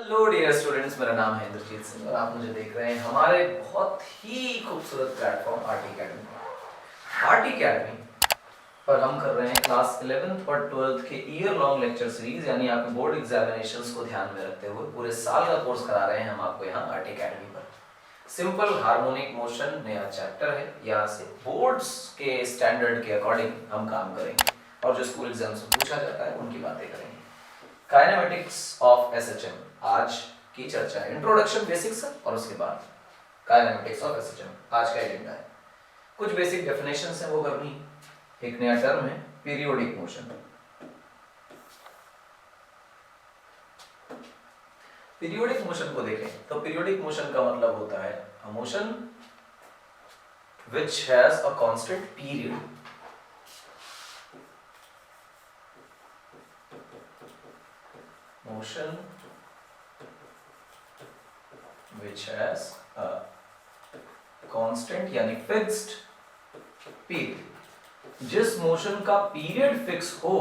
Hello dear students, मेरा नाम है इंद्रजीत सिंह और आप मुझे देख रहे हैं हमारे बहुत ही खूबसूरत platform art academy. Art academy पर हम कर रहे हैं क्लास 11th और 12th के ईयर लॉन्ग लेक्चर सीरीज, यानी आपके बोर्ड एग्जामिनेशंस को ध्यान में रखते हुए पूरे साल का कोर्स करा रहे हैं हम आपको यहाँ आर्ट अकेडमी पर। सिंपल हार्मोनिक मोशन नया चैप्टर है, यहाँ से बोर्ड्स के स्टैंडर्ड के अकॉर्डिंग हम काम करेंगे और जो स्कूल एग्जाम से पूछा जाता है उनकी बातें करेंगे। काइनेमेटिक्स ऑफ एसएचएम आज की चर्चा है। इंट्रोडक्शन बेसिक्स और उसके बाद काइनेमेटिक्स ऑफ एसएचएम आज का एजेंडा है। कुछ बेसिक डेफिनेशंस हैं वो करनी। एक नया टर्म है पीरियोडिक मोशन। पीरियोडिक मोशन को देखें तो पीरियोडिक मोशन का मतलब होता है a motion which has a constant period. Motion which has a constant यानी फिक्स्ड पीरियड। जिस मोशन का पीरियड फिक्स हो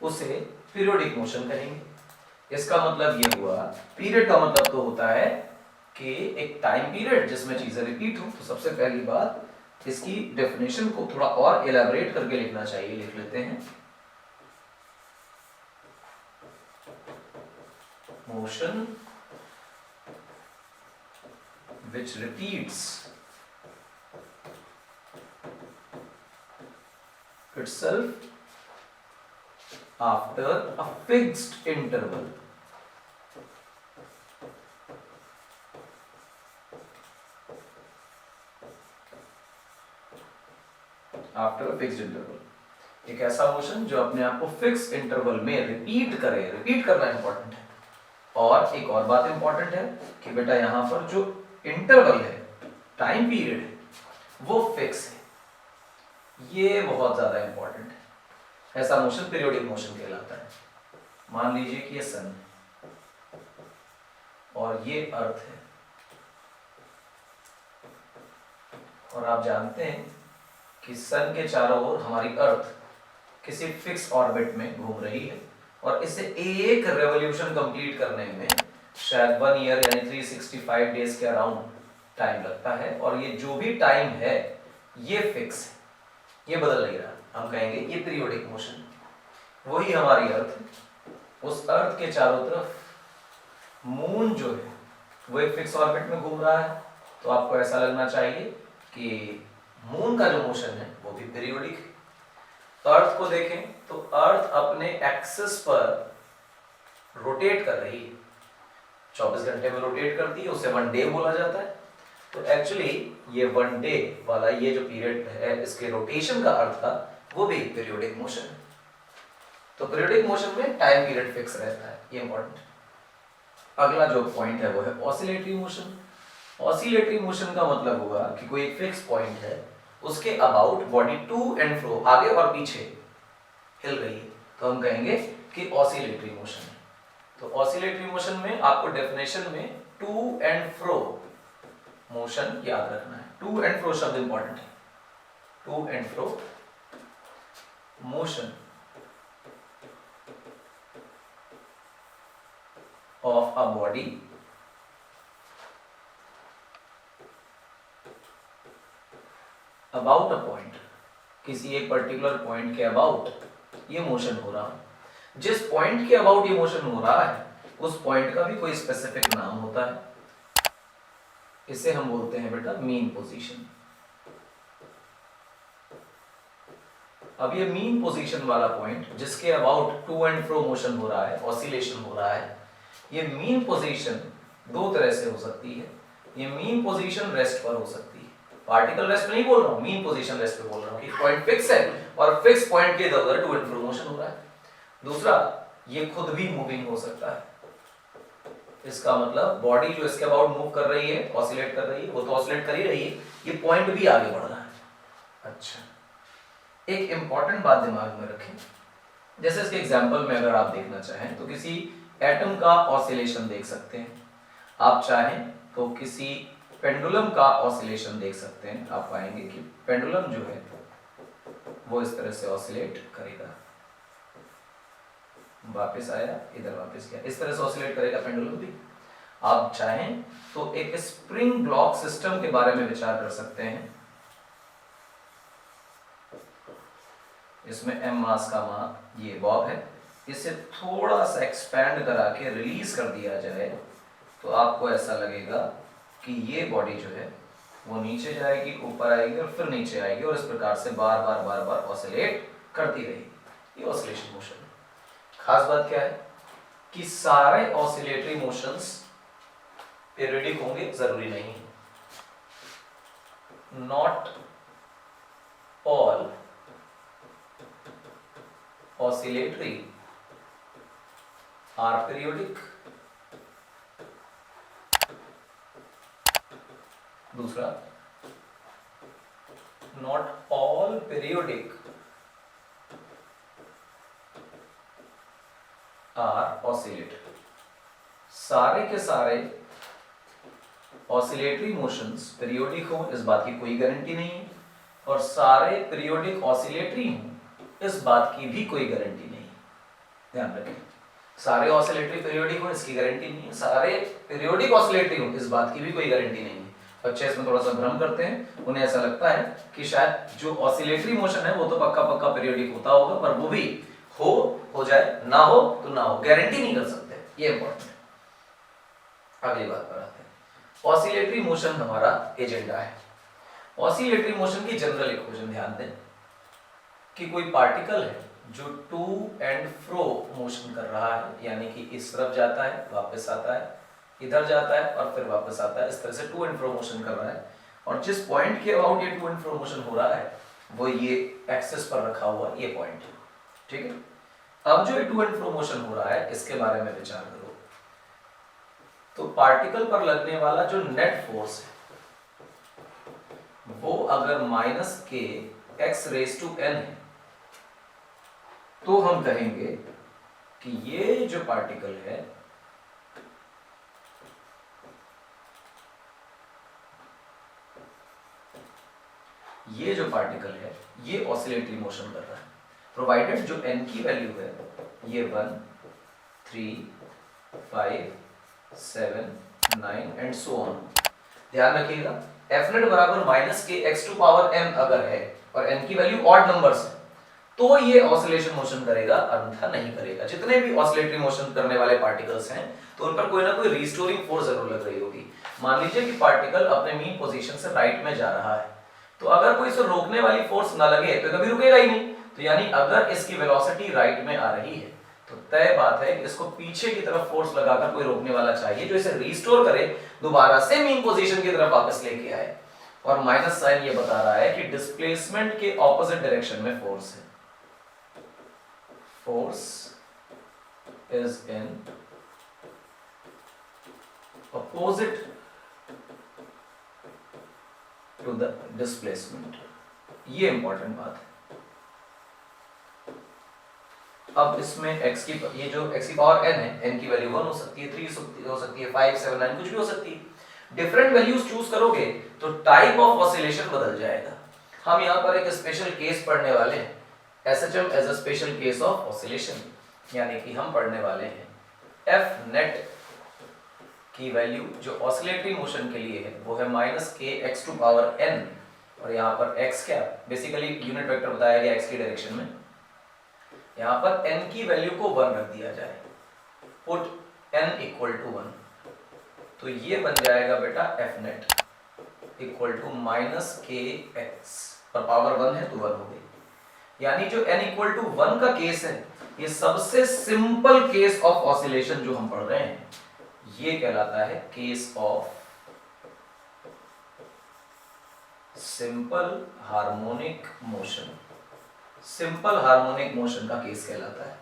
उसे पीरियोडिक मोशन कहेंगे। इसका मतलब ये हुआ, पीरियड का मतलब तो होता है कि एक टाइम पीरियड जिसमें चीजें रिपीट हो। तो सबसे पहली बात इसकी डेफिनेशन को थोड़ा और एलैबोरेट करके लिखना चाहिए, लिख लेते हैं। Motion which repeats itself after a fixed interval. After a fixed interval, एक ऐसा मोशन जो अपने आप को फिक्स इंटरवल में रिपीट करे। रिपीट करना इंपॉर्टेंट है। और एक और बात इंपॉर्टेंट है कि बेटा यहां पर जो इंटरवल है, टाइम पीरियड है, वो फिक्स है। ये बहुत ज्यादा इंपॉर्टेंट है। ऐसा मोशन पीरियोडिक मोशन कहलाता है। मान लीजिए कि ये सन है और ये अर्थ है, और आप जानते हैं कि सन के चारों ओर हमारी अर्थ किसी फिक्स ऑर्बिट में घूम रही है और इसे एक रेवोल्यूशन कंप्लीट करने में शायद 1 ईयर यानी 365 डेज के अराउंड टाइम लगता है। और ये जो भी टाइम है ये फिक्स है, ये बदल नहीं रहा। हम कहेंगे ये पीरियोडिक मोशन। वही हमारी अर्थ है, उस अर्थ के चारों तरफ मून जो है वो एक फिक्स ऑर्बिट में घूम रहा है। तो आपको ऐसा लगना चाहिए कि मून का जो मोशन है वो भी पीरियोडिक है। अर्थ को देखें तो अर्थ अपने एक्सिस पर रोटेट कर रही है, 24 घंटे में रोटेट करती है, उसे 1 डे बोला जाता है। तो एक्चुअली ये 1 डे वाला ये जो पीरियड है, इसके रोटेशन का अर्थ था वो भी पीरियोडिक मोशन है। तो पीरियोडिक मोशन में टाइम पीरियड फिक्स रहता है, ये इंपॉर्टेंट। अगला जो पॉइंट है वो है ऑसिलेटरी मोशन। ऑसिलेटरी मोशन का मतलब होगा कि कोई एक फिक्स पॉइंट है, उसके about body to and fro, आगे और पीछे हिल रही है, तो हम कहेंगे कि ऑसिलेटरी मोशन है। तो ऑसिलेटरी मोशन में आपको डेफिनेशन में टू एंड फ्रो मोशन याद रखना है। टू एंड फ्रो शब्द इंपॉर्टेंट है। To and fro motion of a body about a point, किसी एक पर्टिकुलर पॉइंट के अबाउट ये मोशन हो रहा है। जिस पॉइंट के अबाउट ये मोशन हो रहा है उस पॉइंट का भी कोई स्पेसिफिक नाम होता है, इसे हम बोलते हैं बेटा मीन पोजीशन। अब ये मीन पोजीशन वाला पॉइंट जिसके about to and fro motion हो रहा है, ऑसिलेशन हो रहा है, ये मीन पोजीशन दो तरह से हो सकती है। ये मीन पोजीशन रेस्ट पर हो सकती है। पार्टिकल रेस्ट नहीं बोल रहा हूं, मीन पोजीशन रेस्ट पे बोल रहा हूं कि पॉइंट फिक्स है और फिक्स पॉइंट के इधर टू एंड फ्रो मोशन हो रहा है। दूसरा, ये खुद भी मूविंग हो सकता है। इसका मतलब बॉडी जो इसके अबाउट मूव कर रही है, ऑसिलेट कर रही है, वो तो ऑसिलेट कर ही रही है, ये पॉइंट भी आगे बढ़ रहा है। अच्छा, एक इंपॉर्टेंट बात दिमाग में रखें। जैसे इसके एग्जांपल में अगर आप देखना चाहें तो किसी एटम का ऑसिलेशन देख सकते हैं। आप चाहें तो किसी पेंडुलम का ऑसिलेशन देख सकते हैं। आप पाएंगे कि पेंडुलम जो है वो इस तरह से ऑसिलेट करेगा। वापस आया, इधर वापस गया, इस तरह से ऑसिलेट करेगा पेंडुलम भी। आप चाहें तो एक स्प्रिंग ब्लॉक सिस्टम के बारे में विचार कर सकते हैं। इसमें m मास का ये बॉब है, इसे थोड़ा सा एक्सपैंड करा के रिलीज कर दिया जाए तो आपको ऐसा लगेगा कि ये बॉडी जो है वो नीचे जाएगी, ऊपर आएगी और फिर नीचे आएगी, और इस प्रकार से बार बार बार बार ऑसिलेट करती रहेगी। ये ऑसिलेशन मोशन है। खास बात क्या है कि सारे ऑसिलेटरी मोशंस पीरियडिक होंगे, जरूरी नहीं है। Not all oscillatory are periodic. दूसरा, not all periodic are oscillatory. सारे के सारे ऑसिलेटरी मोशंस पीरियोडिक हो इस बात की कोई गारंटी नहीं है, और सारे पीरियोडिक ऑसिलेटरी हो इस बात की भी कोई गारंटी नहीं है। ध्यान रखें, सारे ऑसिलेटरी पीरियोडिक हो इसकी गारंटी नहीं है, सारे पीरियोडिक ऑसिलेटरी हो इस बात की भी कोई गारंटी नहीं है। बच्चे इसमें थोड़ा सा भ्रम करते हैं, उन्हें ऐसा लगता है कि शायद जो ऑसिलेटरी मोशन है वो तो पक्का पक्का पीरियोडिक होता होगा, पर वो भी हो जाए, ना हो तो ना हो, गारंटी नहीं कर सकते। ये इंपॉर्टेंट है। अगली बात पर आते हैं। ऑसिलेटरी मोशन हमारा एजेंडा है। ऑसिलेटरी मोशन की जनरल इक्वेशन ध्यान दें कि कोई पार्टिकल है जो टू एंड फ्रो मोशन कर रहा है, यानी कि इस तरफ जाता है, वापस आता है, इधर जाता है और फिर वापस आता है, इस तरह से टू एंड फ्रो मोशन कर रहा है। और जिस पॉइंट के अबाउट ये टू एंड फ्रो मोशन हो रहा है वो ये एक्सिस पर रखा हुआ ये पॉइंट है। ठीक है, अब जो ये टू एंड फ्रो मोशन हो रहा है इसके बारे में विचार करो। तो पार्टिकल पर लगने वाला जो नेट फोर्स है वो अगर minus k x raise to N है तो हम कहेंगे कि ये जो पार्टिकल है ये ऑसिलेटरी मोशन कर रहा है, प्रोवाइडेड जो n की वैल्यू है ये 1, 3, 5, 7, 9 एंड सो ऑन। ध्यान रखिएगा f नेट बराबर माइनस के x टू पावर n अगर है और n की वैल्यू ऑड नंबर्स है तो ये ऑसिलेशन मोशन करेगा, अन्यथा नहीं करेगा। जितने भी ऑसिलेटरी मोशन करने वाले पार्टिकल्स हैं तो उन पर कोई ना कोई रिस्टोरिंग फोर्स जरूर लग रही होगी। मान लीजिए कि पार्टिकल अपने मीन पोजीशन से राइट में जा रहा है, तो अगर कोई इसे रोकने वाली फोर्स ना लगे तो कभी रुकेगा ही नहीं। तो यानी अगर इसकी वेलोसिटी राइट में आ रही है तो तय बात है कि इसको पीछे की तरफ फोर्स लगाकर कोई रोकने वाला चाहिए जो इसे रिस्टोर करे, दोबारा से मीन पोजीशन की तरफ वापस लेके आए। और माइनस साइन ये बता रहा है कि डिस्प्लेसमेंट के ऑपोजिट डायरेक्शन में फोर्स है। Force is in opposite to the displacement। ये इंपॉर्टेंट बात है। अब इसमें x की ये जो x की पावर n है, n की वैल्यू 1 हो सकती है, 3 हो सकती है, 5, 7, 9 कुछ भी हो सकती है। डिफरेंट वैल्यूज चूज करोगे तो टाइप ऑफ ऑसिलेशन बदल जाएगा। हम यहाँ पर एक स्पेशल केस पढ़ने वाले हैं, SHM as a special case of oscillation, यानी कि हम पढ़ने वाले हैं F net की वैल्यू जो ऑसिलेटरी मोशन के लिए है वो है minus k x to power n, और यहाँ पर x क्या बेसिकली यूनिट वेक्टर बताया गया x की डायरेक्शन में। यहाँ पर n की वैल्यू को 1 रख दिया जाए, पुट n इक्वल टू 1, तो ये बन जाएगा बेटा F net equal to minus k x, और पावर 1 है तो 1 हो गई। यानी जो n इक्वल टू 1 का केस है ये सबसे सिंपल केस ऑफ ऑसिलेशन जो हम पढ़ रहे हैं ये कहलाता है case of simple harmonic motion. Simple harmonic motion का केस कहलाता है।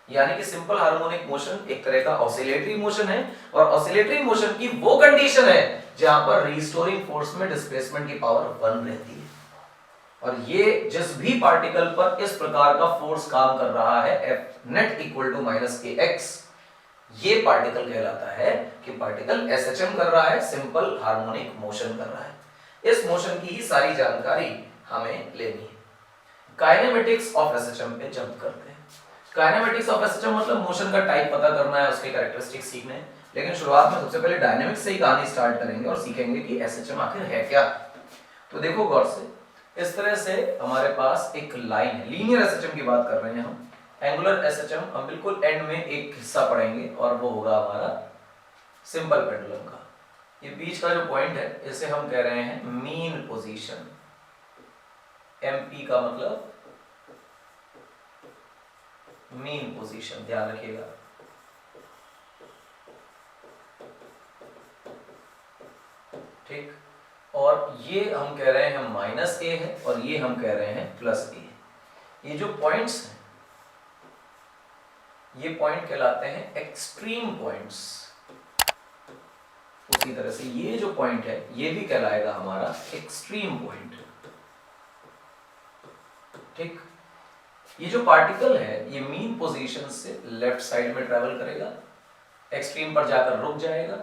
यानी कि सिंपल हार्मोनिक मोशन एक तरह का ऑसिलेटरी मोशन है, और ऑसिलेटरी मोशन की वो कंडीशन है जहां पर रिस्टोरिंग फोर्स में डिस्प्लेसमेंट की पावर 1 रहती है। और ये जिस भी पार्टिकल पर इस प्रकार का फोर्स काम कर रहा है F net equal to minus k x, ये पार्टिकल कहलाता है कि पार्टिकल SHM कर रहा है, सिंपल हार्मोनिक मोशन कर रहा है। इस मोशन की ही सारी जानकारी हमें लेनी है। काइनेमेटिक्स ऑफ SHM पे जंप करते हैं। काइनेमेटिक्स ऑफ एसएचएम मतलब मोशन का टाइप पता करना है, उसके कैरेक्टरिस्टिक्स सीखने हैं। लेकिन शुरुआत में सबसे पहले डायनेमिक्स से ही कहानी स्टार्ट करेंगे और सीखेंगे कि एसएचएम आखिर है क्या। तो देखो गौर से, इस तरह से हमारे पास एक लाइन है, लीनियर एसएचएम की बात कर रहे हैं हम। एंगुलर एसएचएम हम बिल्कुल एंड में एक हिस्सा पढ़ेंगे और वो होगा हमारा सिंपल पेंडुलम का। ये बीच का जो पॉइंट है इसे हम कह रहे हैं मीन पोजीशन। एमपी का मतलब मीन पोजीशन, ध्यान रखिएगा। ठीक, और ये हम कह रहे हैं माइनस ए है और ये हम कह रहे हैं प्लस ए। ये जो पॉइंट्स हैं ये पॉइंट कहलाते हैं एक्सट्रीम पॉइंट्स। उसी तरह से ये जो पॉइंट है ये भी कहलाएगा हमारा एक्सट्रीम पॉइंट। ठीक, ये जो पार्टिकल है ये मीन पोजीशन से लेफ्ट साइड में ट्रेवल करेगा, एक्सट्रीम पर जाकर रुक जाएगा,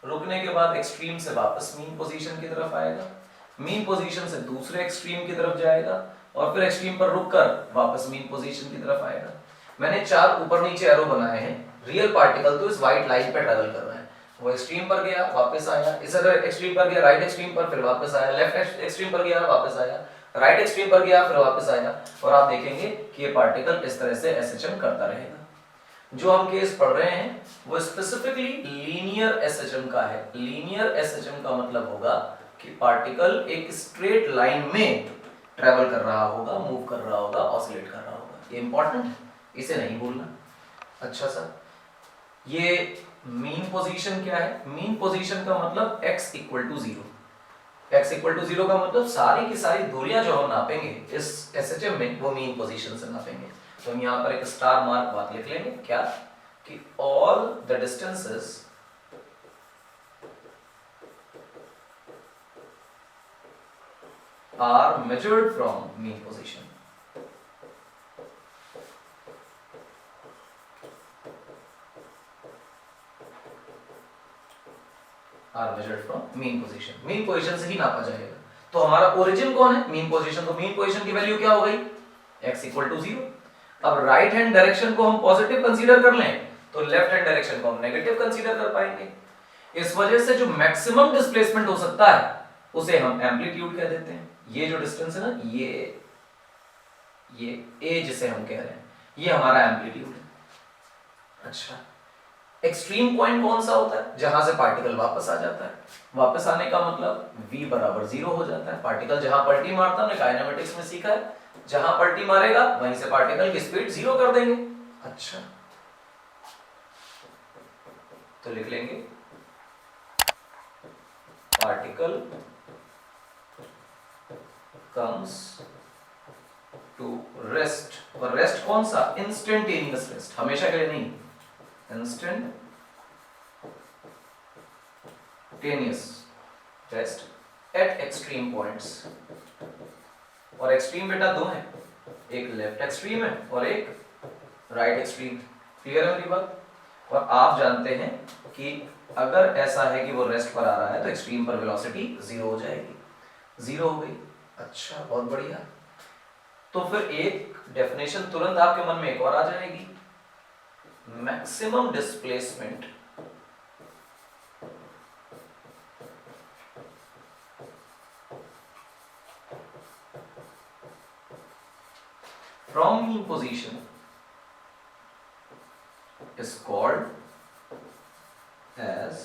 रुकने के बाद एक्सट्रीम से वापस मीन पोजीशन की तरफ आएगा, मीन पोजीशन से दूसरे एक्सट्रीम की तरफ जाएगा और फिर एक्सट्रीम पर रुककर वापस मीन पोजीशन की तरफ आएगा। मैंने 4 ऊपर नीचे एरो बनाए हैं। रियल पार्टिकल तो इस व्हाइट लाइन पे ट्रेवल कर रहा है, वो एक्सट्रीम पर गया वापस आया, इस अगर एक्सट्रीम पर गया राइट एक्सट्रीम पर फिर वापस आया, लेफ्ट एक्सट्रीम पर गया वापस आया, राइट एक्सट्रीम पर गया फिर वापस आया। और आप देखेंगे कि ये पार्टिकल इस तरह से एसएचएम करता रहेगा। जो हम केस पढ़ रहे हैं वो स्पेसिफिकली लीनियर एसएचएम का है। लीनियर एसएचएम का मतलब होगा कि पार्टिकल एक स्ट्रेट लाइन में ट्रेवल कर रहा होगा, मूव कर रहा होगा, ऑसिलेट कर रहा होगा। ये इंपॉर्टेंट है, इसे नहीं भूलना। अच्छा सर, ये मीन पोजीशन क्या है? मीन पोजीशन का मतलब x equal to 0। x equal to 0 का मतलब सारी की सारी दूरियां जो हम नापेंगे इस एसएचएम में वो मीन पोजीशन से नापेंगे। तो हम यहाँ पर एक स्टार मार्क बात लिख लेंगे, क्या कि all the distances are measured from mean position. Are measured from mean position, mean position से ही नापा जाएगा। तो हमारा ओरिजिन कौन है? Mean position. तो मीन पोजीशन की वैल्यू क्या हो गई? x equal to 0। अब राइट हैंड डायरेक्शन को हम पॉजिटिव कंसीडर कर लें तो लेफ्ट हैंड डायरेक्शन को हम नेगेटिव कंसीडर कर पाएंगे। इस वजह से जो मैक्सिमम डिस्प्लेसमेंट हो सकता है उसे हम एम्पलीट्यूड कह देते हैं। ये जो डिस्टेंस है ना, ये a जिसे हम कह रहे हैं, ये हमारा एम्पलीट्यूड है। अच्छा, एक्सट्रीम पॉइंट कौन सा होता है? जहां से पार्टिकल वापस आ जाता है। वापस आने का मतलब v बराबर 0 हो जाता है। पार्टिकल जहां पलटी मारता है, हमने काइनेमेटिक्स में सीखा है, जहां पलटी मारेगा वहीं से पार्टिकल की स्पीड 0 कर देंगे। अच्छा, तो लिख लेंगे पार्टिकल कम्स टू रेस्ट। और रेस्ट कौन सा? इंस्टेंटेनियस रेस्ट, हमेशा के लिए नहीं, instantaneous rest at extreme points. और एक्सट्रीम बेटा दो हैं, एक लेफ्ट एक्सट्रीम है और एक राइट एक्सट्रीम। क्लियर है मेरी बात? और आप जानते हैं कि अगर ऐसा है कि वो रेस्ट पर आ रहा है तो एक्सट्रीम पर वेलोसिटी 0 हो जाएगी। 0 हो गई। अच्छा, बहुत बढ़िया। तो फिर एक डेफिनेशन तुरंत आपके मन में एक और आ जाएगी, maximum displacement from mean position is called as,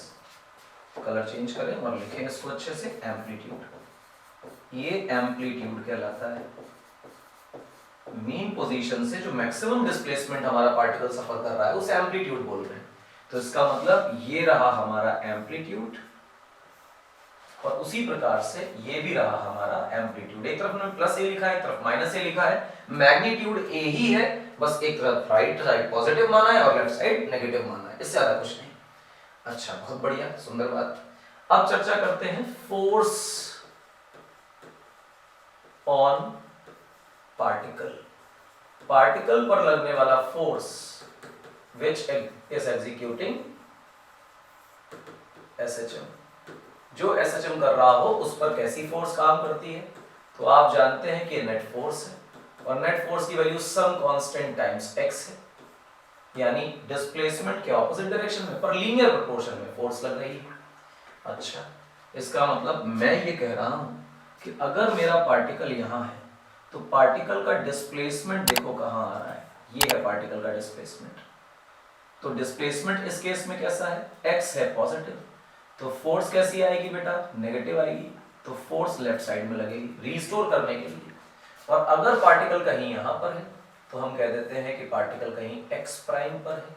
colour change करें और लिखें इसको अच्छे से, एम्पलीट्यूड। ये एम्पलीट्यूड कहलाता है। मीन पोजीशन से जो मैक्सिमम डिस्प्लेसमेंट हमारा पार्टिकल सफर कर रहा है उसे एम्पलीट्यूड बोल रहे हैं। तो इसका मतलब ये रहा हमारा एम्पलीट्यूड और उसी प्रकार से ये भी रहा हमारा एम्पलीट्यूड। एक तरफ हमने प्लस ए लिखा है, एक तरफ माइनस ए लिखा है। मैग्नीट्यूड ए ही है, बस एक तरफ राइट साइड पॉजिटिव माना है और लेफ्ट साइड नेगेटिव माना है, इससे ज्यादा कुछ नहीं। अच्छा, बहुत बढ़िया, सुंदर बात। अब चर्चा करते हैं फोर्स ऑन पार्टिकल। पार्टिकल पर लगने वाला force which is executing SHM. जो एसएचएम कर रहा हो उस पर कैसी फोर्स काम करती है? तो आप जानते हैं कि नेट फोर्स है और नेट फोर्स की value some constant times x है। यानी डिस्प्लेसमेंट के ऑपोजिट डायरेक्शन में पर लीनियर प्रोपोर्शन में फोर्स लग रही है। अच्छा, इसका मतलब मैं ये कह रहा हूं कि अगर मेरा पार्टिकल यहां है तो पार्टिकल का डिस्प्लेसमेंट देखो कहां आ रहा है, ये है पार्टिकल का डिस्प्लेसमेंट। तो डिस्प्लेसमेंट इस केस में कैसा है, x है पॉजिटिव, तो फोर्स कैसी आएगी बेटा, नेगेटिव आएगी। तो फोर्स लेफ्ट साइड में लगेगी रीस्टोर करने के लिए। और अगर पार्टिकल कहीं यहां पर है तो हम कह देते हैं कि पार्टिकल कहीं x प्राइम पर है,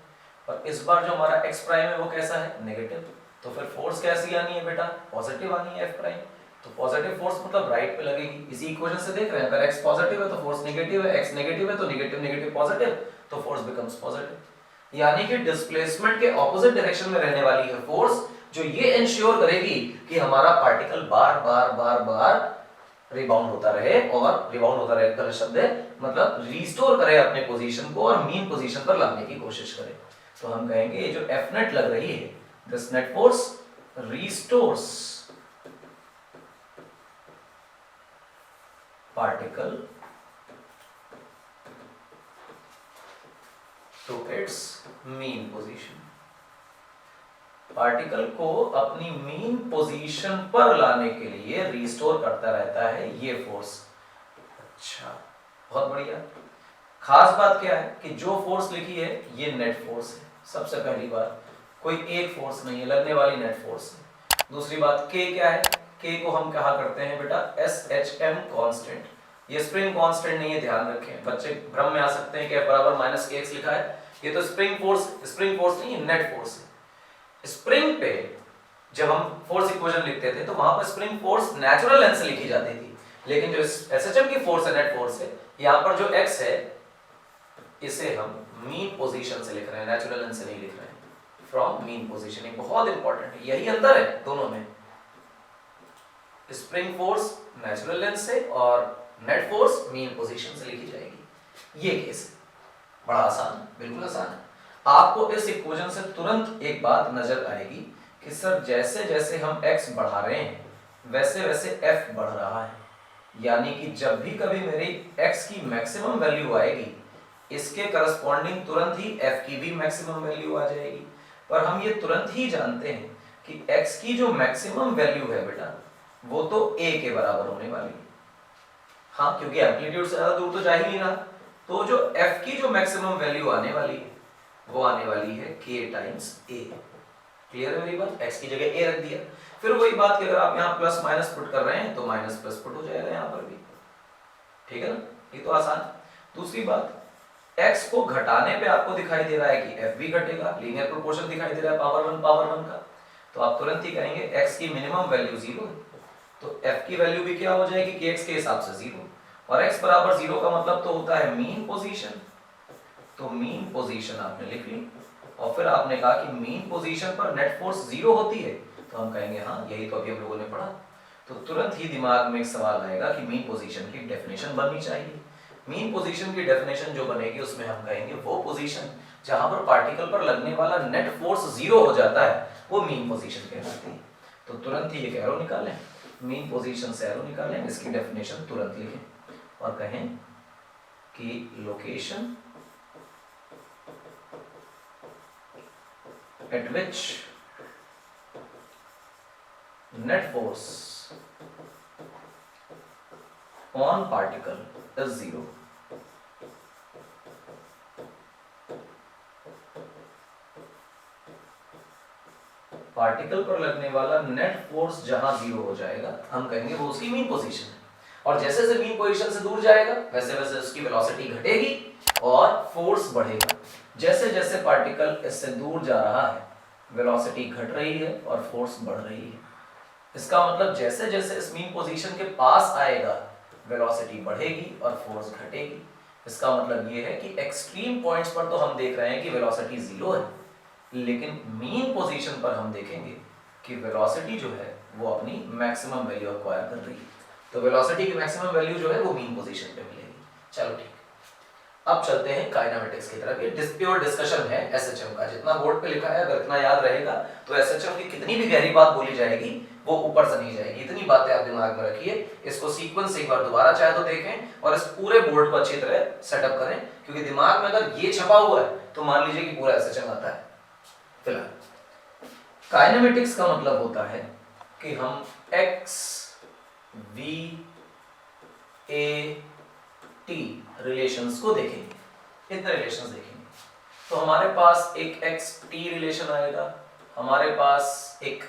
और इस बार जो हमारा x प्राइम है वो कैसा है, नेगेटिव। तो फिर फोर्स कैसी आनी है बेटा, पॉजिटिव आनी है f प्राइम। तो पॉजिटिव फोर्स मतलब राइट पे लगेगी। इसी इक्वेशन से देख रहे हैं, अगर x पॉजिटिव है तो फोर्स नेगेटिव है, x नेगेटिव है तो नेगेटिव नेगेटिव पॉजिटिव, तो फोर्स बिकम्स पॉजिटिव। यानी कि डिस्प्लेसमेंट के ऑपोजिट डायरेक्शन में रहने वाली है फोर्स, जो ये इंश्योर करेगी कि हमारा पार्टिकल बार बार बार बार रिबाउंड होता रहे, और रिबाउंड होता रहे का शब्द है मतलब रीस्टोर करे अपने पोजीशन को और मीन पोजीशन पर लाने की कोशिश करे। तो हम कहेंगे ये जो एफ नेट लग रही है, this net force restores particle to its mean position. Particle को अपनी मीन पोजीशन पर लाने के लिए रीस्टोर करता रहता है ये फोर्स। अच्छा, बहुत बढ़िया। खास बात क्या है कि जो फोर्स लिखी है ये नेट फोर्स है। सबसे पहली बात, कोई एक फोर्स नहीं है, लगने वाली नेट फोर्स है। दूसरी बात, k क्या है, k को हम कहा करते हैं बेटा SHM कांस्टेंट। ये स्प्रिंग कांस्टेंट नहीं है, ध्यान रखें। बच्चे भ्रम में आ सकते हैं कि F बराबर -kx लिखा है, ये तो स्प्रिंग फोर्स नहीं है, नेट फोर्स है। स्प्रिंग पे जब हम फोर्स इक्वेशन लिखते थे तो वहां पर स्प्रिंग फोर्स नेचुरल लेंथ से लिखी जाती थी, लेकिन जो एसएचएम की फोर्स है, नेट फोर्स है, यहां पर जो x है इसे हम मीन पोजीशन से लिख रहे हैं, नेचुरल लेंथ से नहीं लिख रहे हैं, फ्रॉम मीन पोजीशन। ये बहुत इंपॉर्टेंट है, यही अंतर है दोनों में। स्प्रिंग फोर्स नेचुरल लेंथ से और नेट फोर्स मीन पोजीशन से लिखी जाएगी। ये केस है, बड़ा आसान, बिल्कुल आसान है। आपको इस इक्वेशन से तुरंत एक बात नजर आएगी कि सर जैसे जैसे हम x बढ़ा रहे हैं वैसे वैसे f बढ़ रहा है। यानी कि जब भी कभी मेरी x की मैक्सिमम वैल्यू आएगी, इसके करस्पॉन्डिंग तुरंत ही f की भी मैक्सिमम वैल्यू आ जाएगी। पर हम ये तुरंत ही जानते हैं कि x की जो मैक्सिमम वैल्यू है बेटा वो तो a के बराबर होने वाली है। हाँ, क्योंकि एम्पलीट्यूड से ज्यादा दूर तो जा ही नहीं रहा, तो जो f की जो मैक्सिमम वैल्यू आने वाली है वो आने वाली है k टाइम्स a। क्लियर है मेरी बात, x की जगह a रख दिया। फिर वही बात कि अगर आप यहाँ प्लस माइनस पुट कर रहे हैं तो माइनस प्लस पुट हो जाएगा यहाँ पर भी, ठीक है ना, ये तो आसान। दूसरी बात, x को घटाने पे आपको दिखाई दे रहा है कि f भी घटेगा, लीनियर प्रोपोर्शन दिखाई दे रहा है पावर 1 का, तो आप तुरंत ही कहेंगे x की मिनिमम वैल्यू 0 है, तो f की वैल्यू भी क्या हो जाएगी, kx के हिसाब से 0, और x बराबर 0 का मतलब तो होता है मीन पोजीशन। तो मीन पोजीशन आपने लिख ली, और फिर आपने कहा कि मीन पोजीशन पर नेट फोर्स 0 होती है, तो हम कहेंगे हाँ, यही तो अभी हम लोगों ने पढ़ा। तो तुरंत ही दिमाग में एक सवाल आएगा कि मीन पोजीशन की डेफिनेशन बननी चाहिए। मीन पोजीशन की डेफिनेशन जो बनेगी उसमें हम कहेंगे वो पोजीशन जहां पर पार्टिकल पर लगने वाला नेट फोर्स 0 हो जाता है वो मीन पोजीशन कहलाती है। तो तुरंत ही एक एरो निकालें, मीन पोजीशन से एरो निकालें, इसकी डेफिनेशन तुरंत लिखें और कहें कि location at which net force on particle is 0। Particle पर लगने वाला नेट फोर्स जहां 0 हो जाएगा हम कहेंगे वो उसकी मीन पोजीशन है, और जैसे जैसे मीन पोजीशन से दूर जाएगा वैसे वैसे उसकी वेलोसिटी घटेगी और फोर्स बढ़ेगा। जैसे जैसे पार्टिकल इससे दूर जा रहा है वेलोसिटी घट रही है और फोर्स बढ़ रही है। इसका मतलब जैसे जैसे इस मीन पोजीशन के पास आएगा वेलोसिटी बढ़ेगी और फोर्स घटेगी। इसका मतलब ये है कि एक्सट्रीम पॉइंट्स पर तो हम देख रहे हैं कि वेलोसिटी 0 है, लेकिन मीन पोजीशन पर हम देखेंगे कि वेलोसिटी जो है वो अपनी मैक्सिमम वैल्यू एक्वायर कर रही है। तो वेलोसिटी की मैक्सिमम वैल्यू जो है वो मीन पोजीशन पे मिलेगी। चलो ठीक, अब चलते हैं काइनेमेटिक्स की तरफ। ये प्योर डिस्कशन है एसएचएम का, जितना बोर्ड पे लिखा है अगर इतना याद रहेगा तो एसएचएम की कितनी भी गहरी बात बोली जाएगी वो ऊपर से नहीं जाएगी। इतनी बातें आप दिमाग में रखिए, इसको सीक्वेंस से एक बार दोबारा चाहे तो देखें और इस पूरे बोर्ड को अच्छी तरह सेटअप करें, क्योंकि दिमाग में अगर ये छपा हुआ है तो मान लीजिए कि पूरा SHM आता है। फिलहाल काइनेमेटिक्स का मतलब होता है कि हम x v a t relations को देखेंगे, इतने रिलेशंस देखेंगे। तो हमारे पास एक x t रिलेशन आएगा, हमारे पास एक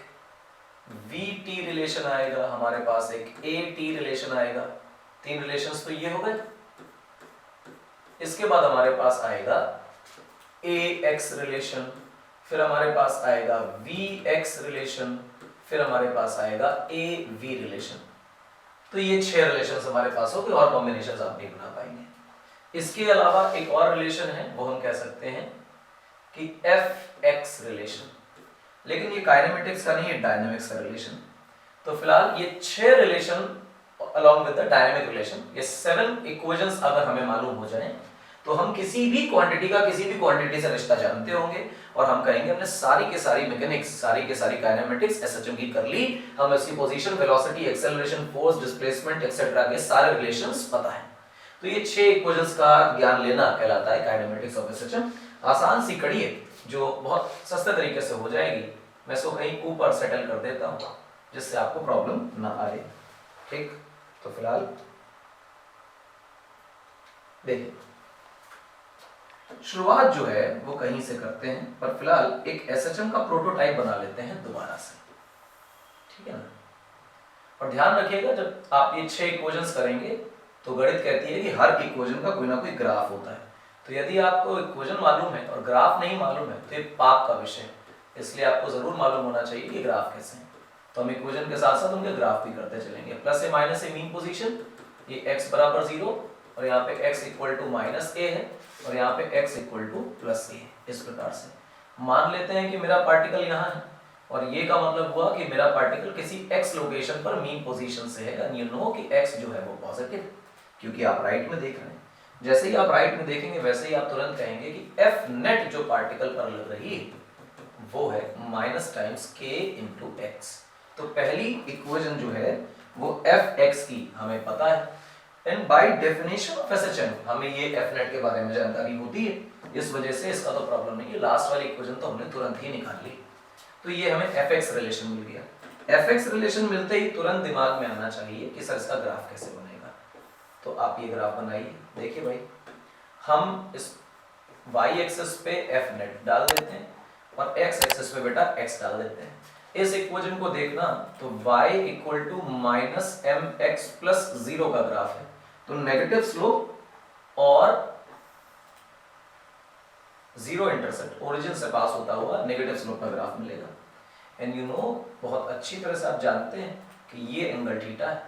v t रिलेशन आएगा, हमारे पास एक a t रिलेशन आएगा। 3 रिलेशंस तो ये हो गए। इसके बाद हमारे पास आएगा ax रिलेशन, फिर हमारे पास आएगा vx रिलेशन, फिर हमारे पास आएगा av रिलेशन। तो ये 6 रिलेशंस हमारे पास हो गए और कॉम्बिनेशंस आप नहीं बना पाएंगे। इसके अलावा एक और रिलेशन है, वो हम कह सकते हैं कि fx रिलेशन, लेकिन ये काइनेमेटिक्स का नहीं है, डायनामिक्स का रिलेशन। तो फिलहाल ये 6 relation along with the dynamic relation, ये 7 इक्वेशंस अगर हमें मालूम हो जाए तो हम किसी भी क्वांटिटी का किसी भी क्वांटिटी से रिश्ता जानते होंगे और हम कहेंगे हमने सारी के सारी मैकेनिक्स, सारी के सारी काइनेमेटिक्स एसएचएम की कर ली, हमें उसकी position, velocity, acceleration, force, displacement etcetera के सारे रिलेशंस पता है। तो ये 6 इक्वेशंस का ज्ञान लेना कहलाता है काइनेमेटिक्स ऑफ एसएचएम। आसान सी कड़ी है जो बहुत सस्ते तरीके से हो जाएगी। मैं इसको कहीं ऊपर सेटल कर देता हूँ जिससे आपको प्रॉब्लम ना आए। ठीक, तो फिलहाल देखिए, शुरुआत जो है वो कहीं से करते हैं, पर फिलहाल एक एसएचएम का प्रोटोटाइप बना लेते हैं दोबारा से। ठीक है ना? और ध्यान रखिएगा जब आप ये 6 इक्वेशंस करेंगे तो गणित कहती है कि हर इक्वेशन का कोई ना कोई ग्राफ होता है। तो यदि आपको इक्वेशन मालूम है और ग्राफ नहीं मालूम है तो ये पाप का विषय है, इसलिए आपको जरूर मालूम होना चाहिए कि ग्राफ कैसे है। तो हम इक्वेशन के साथ साथ उनके ग्राफ भी करते चलेंगे। प्लस ए माइनस ए मीन पोजीशन, ये x बराबर 0 और यहाँ पे x इक्वल टू माइनस ए है और यहाँ पे x इक्वल टू प्लस ए है। इस प्रकार से मान लेते हैं कि मेरा पार्टिकल यहाँ है और ये का मतलब हुआ कि मेरा पार्टिकल किसी x लोकेशन पर मीन पोजीशन से है। एंड यू नो कि x जो है वो पॉजिटिव, क्योंकि आप राइट में देख रहे हैं। जैसे ही आप राइट में देखेंगे वैसे ही आप तुरंत कहेंगे कि f नेट जो पार्टिकल पर लग रही है वो है minus times k into x. तो पहली इक्वेशन जो है वो fx की हमें पता है, and by definition of SHM हमें ये f नेट के बारे में जानकारी होती है, इस वजह से इसका तो प्रॉब्लम नहीं है। लास्ट वाली इक्वेशन तो हमने तुरंत ही निकाल ली। तो ये हमें fx रिलेशन मिल गया। fx रिलेशन मिलते ही तुरंत दिमाग में आना चाहिए कि सर इसका ग्राफ कैसे बनेगा। तो आप ये ग्राफ बनाइए। देखिए भाई, हम इस y एक्सिस पे f नेट डाल देते हैं और x एक्सिस पे बेटा x डाल देते हैं। इस इक्वेशन को देखना तो y equal to minus m x plus 0 का ग्राफ है, तो नेगेटिव स्लोप और 0 इंटरसेप्ट, ओरिजिन से पास होता हुआ नेगेटिव स्लोप का ग्राफ मिलेगा। एंड यू नो, बहुत अच्छी तरह से आप जानते हैं कि ये एंगल थीटा है,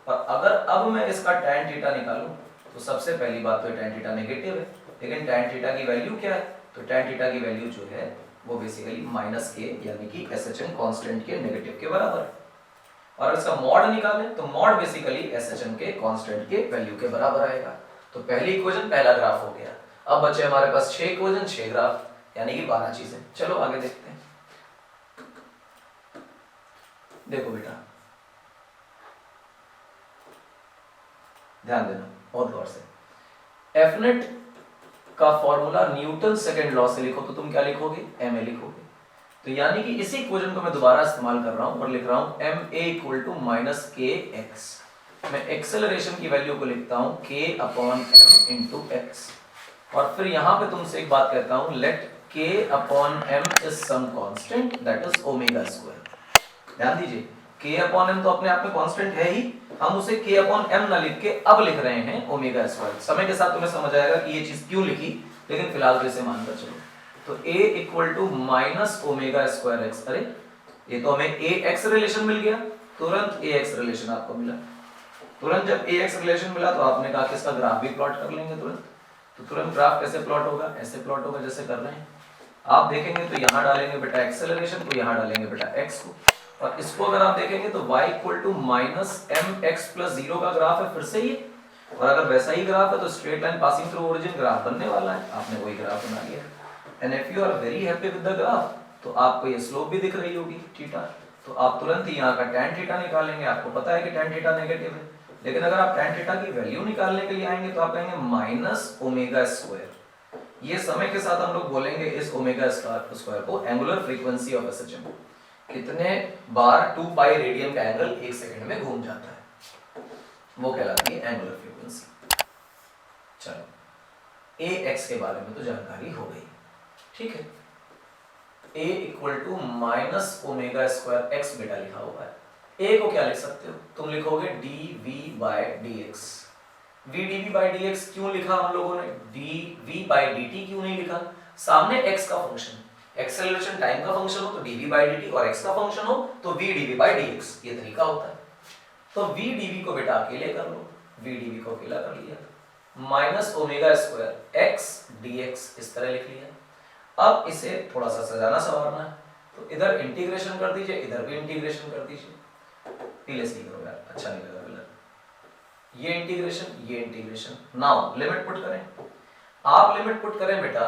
और अगर अब मैं इसका tan थीटा निकालूं तो सबसे पहली बात तो tan थीटा नेगेटिव है, लेकिन tan थीटा की वैल्यू क्या है? तो tan थीटा की वैल्यू जो है वो बेसिकली माइनस के, यानी कि एसएचएम कांस्टेंट के नेगेटिव के बराबर है। और इसका मॉड निकालें तो मॉड बेसिकली एसएचएम के कांस्टेंट के वैल्यू के बराबर आएगा। तो पहली इक्वेशन, पहला ग्राफ हो गया। अब बचे हमारे पास 6 इक्वेशन, 6 ग्राफ, यानी कि 12 चीजें। चलो आगे देखते हैं। देखो बेटा, ध्यान देना बहुत गौर से। एफ नेट का फॉर्मूला न्यूटन सेकंड लॉ से लिखो तो तुम क्या लिखोगे? ma लिखोगे। तो यानी कि इसी इक्वेशन को मैं दोबारा इस्तेमाल कर रहा हूं और लिख रहा हूं ma equal to minus k x. मैं एक्सेलरेशन की वैल्यू को लिखता हूं k upon m into x, और फिर यहां पे तुमसे एक बात कहता हूं, let k upon m is some constant that is omega square. ध्यान दीजिए, k अपॉन m तो अपने आप में कांस्टेंट है ही, हम उसे k अपॉन m ना लिख के अब लिख रहे हैं ओमेगा स्क्वायर। समय के साथ तुम्हें समझ आएगा कि ये चीज क्यों लिखी, लेकिन फिलहाल तो इसे मानकर चलो। तो a equal to minus omega square x. अरे ये तो हमें ax रिलेशन मिल गया, तुरंत ax रिलेशन आपको मिला। तुरंत जब ax रिलेशन मिला तो आपने कहा कि इसका ग्राफ भी प्लॉट कर लेंगे तुरंत। तो तुरंत ग्राफ कैसे प्लॉट होगा? ऐसे प्लॉट होगा जैसे कर रहे हैं। आप देखेंगे तो यहाँ डालेंगे बेटा एक्सेलरेशन को, यहाँ डालेंगे बेटा x को, और इसको अगर आप देखेंगे तो y equal to minus m x plus 0 का ग्राफ है फिर से ये। और अगर वैसा ही ग्राफ है तो straight line passing through origin graph बनने वाला है। आपने वही ग्राफ बना लिया। And if you are very happy with the graph तो आपको ये स्लोप भी दिख रही होगी थीटा, तो आप तुरंत ही यहाँ का tan थीटा निकालेंगे। आपको पता है कि tan थीटा नेगेटिव है, लेकिन अगर आप tan थीटा की वैल्यू निकालने के लिए आएंगे तो आप कहेंगे माइनस ओमेगा स्क्वायर। ये समय के साथ हम लोग बोलेंगे इस ओमेगा स्क्वायर को एंगुलर फ्रीक्वेंसी ऑफ एसएचएम, कितने बार 2 पाई रेडियन का एंगल 1 सेकंड में घूम जाता है, वो कहलाती है एंगुलर फ्रीक्वेंसी। चलो ए एक्स के बारे में तो जानकारी हो गई, ठीक है। a equal to minus omega square x बेटा लिखा हुआ है। a को क्या लिख सकते हो, तुम लिखोगे dv by dx। v dv by dx क्यों लिखा हम लोगों ने, dv बाय dt क्यों नहीं लिखा, सामने x का फंक्शन, एक्सेलरेशन टाइम का फंक्शन हो तो dv बाय dt और x का फंक्शन हो तो v dv बाय dx, ये तरीका होता है। तो v dv को बेटा अकेले कर लो, v dv को अकेला कर लिया, minus omega square x dx इस तरह लिख लिया। अब इसे थोड़ा सा सजाना संवारना है, तो इधर इंटीग्रेशन कर दीजिए, इधर भी इंटीग्रेशन कर दीजिए। पीले से करो यार, अच्छा नहीं लगा कलर। ये इंटीग्रेशन, नाउ लिमिट पुट करें। आप लिमिट पुट करें बेटा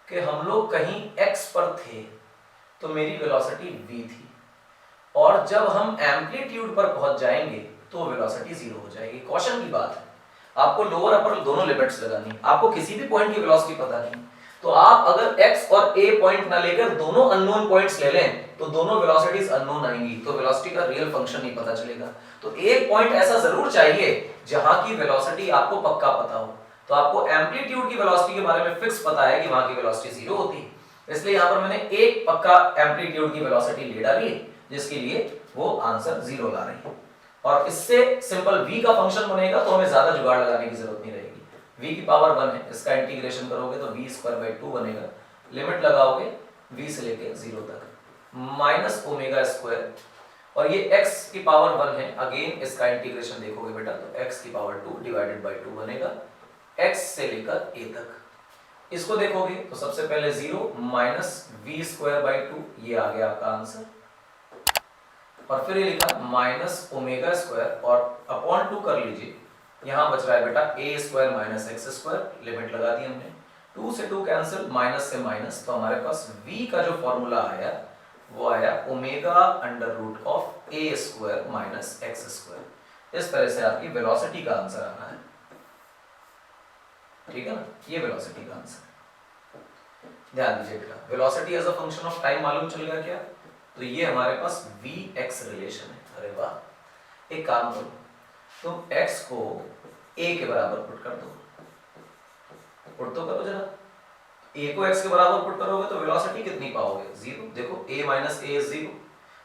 कि हम लोग कहीं x पर थे तो मेरी वेलोसिटी v थी, और जब हम एम्पलीट्यूड पर पहुंच जाएंगे तो वेलोसिटी 0 हो जाएगी। क्वेश्चन की बात है, आपको लोअर अपर दोनों लिमिट्स लगानी, आपको किसी भी पॉइंट की वेलोसिटी पता नहीं, तो आप अगर x और a पॉइंट ना लेकर दोनों अननोन पॉइंट्स ले लें तो दोनों वेलोसिटीज अननोन आएंगी, तो वेलोसिटी का रियल फंक्शन नहीं पता चलेगा। तो एक पॉइंट ऐसा जरूर चाहिए जहां की वेलोसिटी आपको पक्का पता हो। तो आपको एम्पलीट्यूड की वेलोसिटी के बारे में फिक्स पता है कि वहां की वेलोसिटी 0 होती है, इसलिए यहां पर मैंने एक पक्का एम्पलीट्यूड की वेलोसिटी ले डाली जिसके लिए वो आंसर 0 ला रही है। और इससे सिंपल v का फंक्शन बनेगा तो हमें ज्यादा जुगाड़ लगाने की जरूरत नहीं रहेगी। v की पावर 1 है, इसका इंटीग्रेशन करोगे तो v स्क्वायर बाई 2 बनेगा, लिमिट लगाओगे v से लेके 0 तक, माइनस ओमेगा स्क्वायर, और ये x की पावर 1 है, अगेन इसका इंटीग्रेशन देखोगे बेटा तो x की पावर 2 डिवाइडेड बाई 2 बनेगा, x से लेकर a तक। इसको देखोगे तो सबसे पहले 0 माइनस v स्क्वायर बाई 2, ये आ गया आपका आंसर, और फिर ये लिखा माइनस ओमेगा स्क्वायर और अपॉन 2 कर लीजिए, यहां बच रहा है बेटा a square minus x square, limit लगा दी हमने, 2 से 2 कैंसिल, माइनस से माइनस, तो हमारे पास v का जो फॉर्मूला आया वो आया omega under root of a square minus x square. इस तरह से आपकी वेलोसिटी का आंसर आना है, ठीक है ना, ये वेलोसिटी का आंसर। ध्यान दीजिए बेटा, velocity as a function of time मालूम चल गया क्या, तो ये हमारे पास vx रिलेशन है। अरे वाह, एक काम करो, तुम x को a के बराबर पुट कर दो, पुट तो करो जरा, a को x के बराबर पुट करोगे तो वेलोसिटी कितनी पाओगे, 0। देखो a माइनस a इज 0,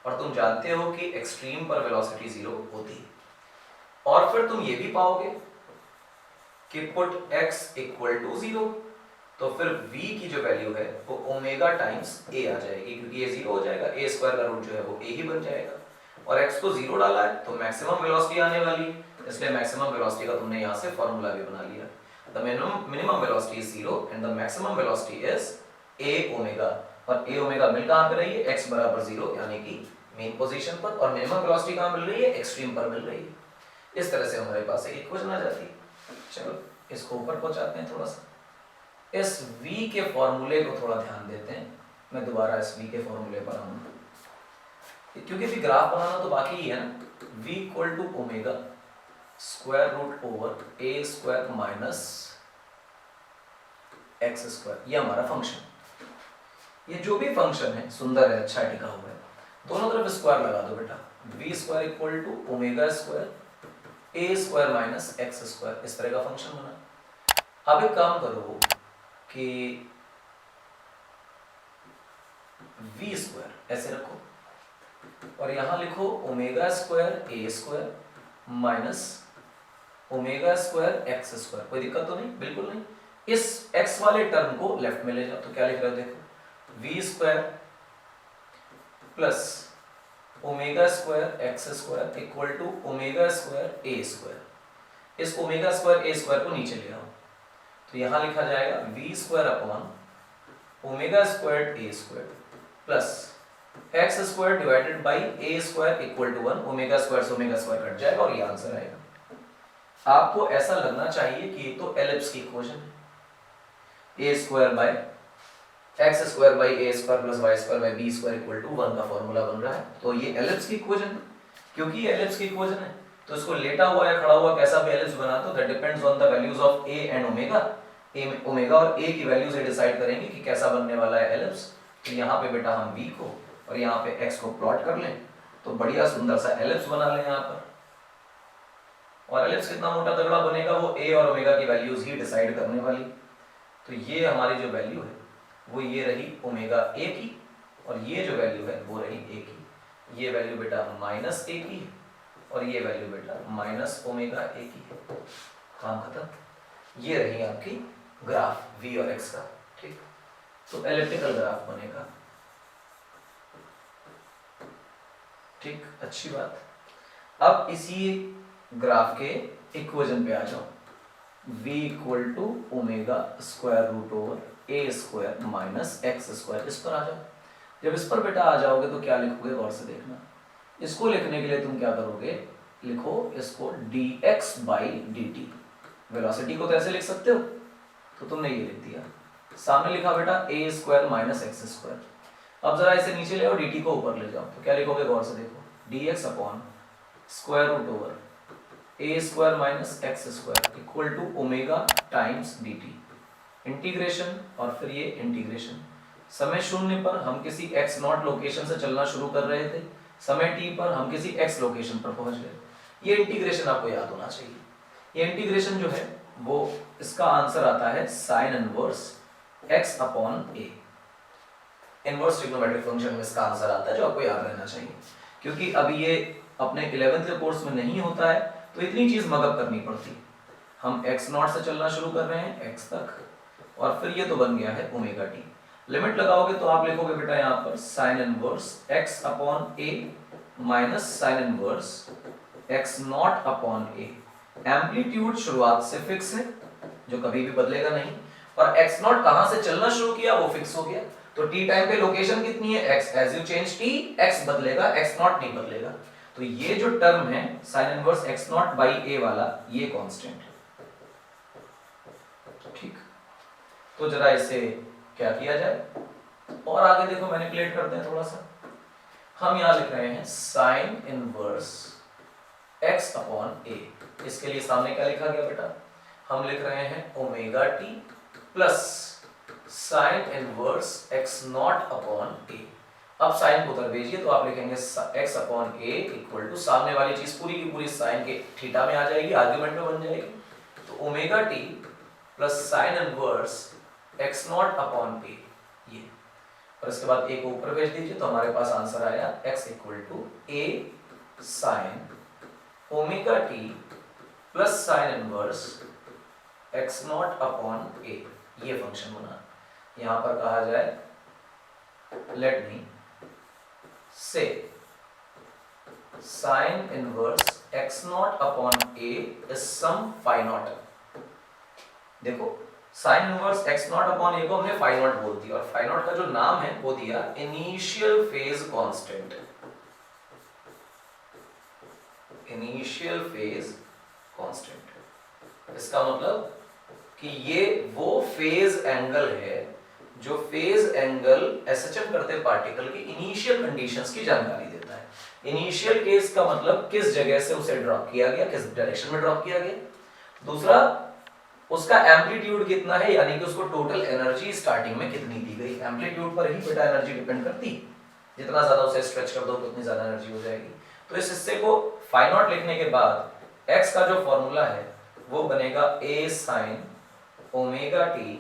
और तुम जानते हो कि एक्सट्रीम पर वेलोसिटी 0 होती है। और फिर तुम ये भी पाओगे कि पुट x इक्वल टू 0, तो फिर v की जो वैल्यू है वो ओमेगा टाइम्स a आ जाएगी, क्योंकि ये 0 हो जाएगा, a स्क्वायर का रूट जो है वो a ही बन जाएगा, और x को 0 डाला है तो मैक्सिमम वेलोसिटी आने वाली है, इसलिए मैक्सिमम वेलोसिटी का तुमने यहाँ से फॉर्मूला भी बना लिया, the minimum velocity is 0 and the maximum velocity is a omega, और a ओमेगा मिल कहाँ पे रही है, x बराबर 0 यानी कि मेन पोजीशन पर, और मिनिमम वेलोसिटी कहाँ मिल रही है, एक्सट्रीम पर मिल रही है। इस तरह से हमारे पास एक इक्वेशन आ जाती है। चलो इसको ऊपर पहुंचाते हैं थोड़ा सा, इस v के फॉर्मूले को थोड़ा ध्यान देते हैं, मैं दोबारा इस v के फॉर्मूले पर आऊंगा, क्योंकि भी ग्राफ बनाना तो बाकी ही है ना, v equal to omega square root over a square minus x square, ये हमारा फंक्शन। ये जो भी फंक्शन है सुंदर है, अच्छा टिका हुआ है, दोनों तरफ स्क्वायर लगा दो बेटा, v square equal to omega square a square minus x square, इस तरह का फंक्शन बना। अब एक काम करो कि v स्क्वायर ऐसे रखो, और यहां लिखो omega square a square minus omega square x square, कोई दिक्कत तो नहीं, बिल्कुल नहीं। इस x वाले टर्म को लेफ्ट में ले जाओ, तो क्या लिख रहे हो देखो, v square plus omega square x square equal to omega square a square. इस ओमेगा स्क्वायर a स्क्वायर को नीचे ले आओ, तो यहां लिखा जाएगा v square upon omega square a square plus x square divided by a square equal to 1, omega square से ओमेगा स्क्वायर कट जाएगा और ये आंसर आएगा। आपको ऐसा लगना चाहिए कि ये तो एलिप्स की इक्वेशन है, a square by x square by a square plus y square by b square equal to 1 का फॉर्मूला बन रहा है, तो ये एलिप्स की इक्वेशन है। क्योंकि ये एलिप्स की इक्वेशन है तो इसको लेटा हुआ या खड़ा हुआ कैसा भी एलिप्स बना दो, that depends on the values of a and omega, omega और ए की वैल्यू से डिसाइड करेंगे कि कैसा बनने वाला है एलिप्स। तो यहाँ पे बेटा हम v को और यहाँ पे x को प्लॉट कर लें तो बढ़िया सुंदर सा एलिप्स बना लें यहाँ पर। और एलिप्स कितना मोटा तगड़ा बनेगा वो a और ओमेगा की वैल्यूज ही डिसाइड करने वाली। तो ये हमारी जो वैल्यू है वो ये रही ओमेगा a की और ये जो वैल्यू है वो रही a की। ये वैल्यू बेटा माइनस a की है और ये वैल्यू बेटा माइनस ओमेगा a की है। काम खत्म। ये रही आपकी ग्राफ v और x का। ठीक, तो एलिप्टिकल ग्राफ बनेगा। ठीक, अच्छी बात। अब इसी ग्राफ के इक्वेशन पे आ जाओ। v equal to omega square root over a square minus x square, इस पर आ जाओ। जब इस पर बेटा आ जाओगे तो क्या लिखोगे गौर से देखना। इसको लिखने के लिए तुम क्या करोगे, लिखो इसको dx बाई dt। वेलोसिटी को तो ऐसे लिख सकते हो, तो तुमने ये लिख दिया। सामने लिखा बेटा ए स्क्वायर माइनस एक्स स्क्वायर। अब जरा इसे नीचे ले आओ, dt को ऊपर ले जाओ, तो क्या लिखोगे गौर से देखो, dx upon square root over a square minus x square equal to omega times dt। Integration और फिर ये इंटीग्रेशन। समय शून्य पर हम किसी x नॉट लोकेशन से चलना शुरू कर रहे थे, समय t पर हम किसी x लोकेशन पर पहुंच गए। ये इंटीग्रेशन आपको याद होना चाहिए। ये इंटीग्रेशन जो है वो इसका आंसर आता है sine inverse x upon a। Inverse trigonometric function में इसका आंसर आता है, जो आपको याद रहना चाहिए। क्योंकि अभी ये अपने 11th के कोर्स में नहीं होता है तो इतनी चीज मगअप करनी पड़ती है। हम x नॉट से चलना शुरू कर रहे हैं x तक और फिर ये तो बन गया है ओमेगा t। लिमिट लगाओगे तो आप लिखोगे बेटा यहाँ पर sign inverse x upon a minus sign inverse x naught upon a। Amplitude शुरुआत से फिक्स है जो कभी भी बदलेगा नहीं, और x नॉट कहां से चलना शुरू किया वो फिक्स हो गया। तो t टाइम पे लोकेशन कितनी है x, as you change t x बदलेगा, x नॉट नहीं बदलेगा। तो ये जो टर्म है sine inverse x naught by a वाला, ये कांस्टेंट है। ठीक, तो जरा इसे क्या किया जाए और आगे देखो मैनिपुलेट करते हैं थोड़ा सा। हम यहां लिख रहे हैं sign inverse x upon a। इसके लिए सामने क्या लिखा गया बेटा, हम लिख रहे हैं omega t plus sine inverse x naught upon a। अब साइन को उधर भेजिए तो आप लिखेंगे x upon a equal to सामने वाली चीज पूरी की पूरी साइन के थीटा में आ जाएगी, आर्ग्यूमेंट में बन जाएगी। तो omega t plus sine inverse x naught upon a, ये, और इसके बाद a को ऊपर भेज दीजिए तो हमारे पास आंसर आया x equal to a sine omega t plus sine inverse x naught upon a। ये फंक्शन बना। यहां पर कहा जाए let me say sine inverse x naught upon a is some phi naught. देखो sine inverse x naught upon a को हमने phi not बोल दिया, और फाई नॉट का जो नाम है वो दिया initial phase constant. Initial phase constant, इसका मतलब कि ये वो फेज एंगल है जो फेज एंगल एसएचएम करते पार्टिकल की इनिशियल कंडीशंस की जानकारी देता है। इनिशियल केस का मतलब किस जगह से उसे ड्रॉप किया गया, किस डायरेक्शन में ड्रॉप किया गया। दूसरा, उसका एम्पलीट्यूड कितना है, यानी कि उसको टोटल एनर्जी स्टार्टिंग में कितनी दी गई। एम्पलीट्यूड पर ही बेटा एनर्जी डिपेंड करती, जितना ज्यादा उसे स्ट्रेच कर दो उतनी ज्यादा एनर्जी हो जाएगी। तो इस हिस्से को फाई नॉट लिखने के बाद x का जो फॉर्मूला है वो बनेगा a sine omega t